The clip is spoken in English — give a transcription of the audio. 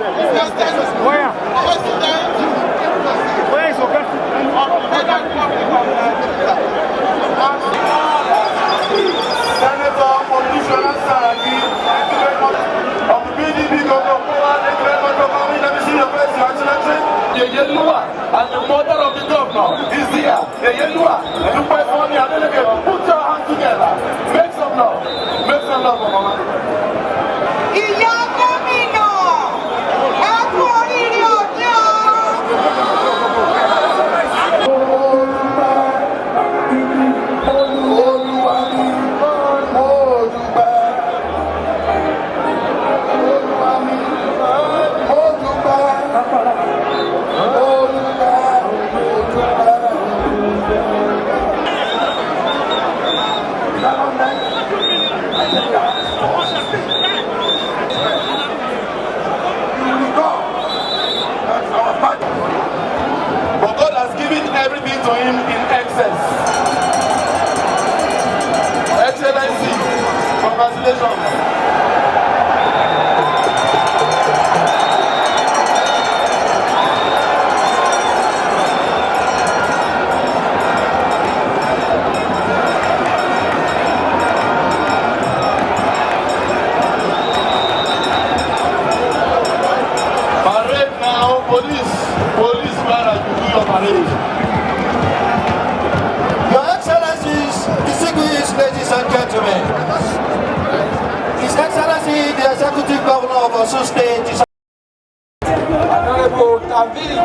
Where? Where is okay? Senator Politician Saraki of the PDP government, let me see your face, Your Excellency. The Yelua and the mother of the governor is here. The Yelua and the SYMFONI Adeleke, put your hands together. Make some love. Make some love, Mama. Everything to him in excess. Excellency, congratulations. Parade now, police barrage, you do your parade. Ladies and gentlemen, His Excellency, the Executive Governor of Osun State, is Honorable David.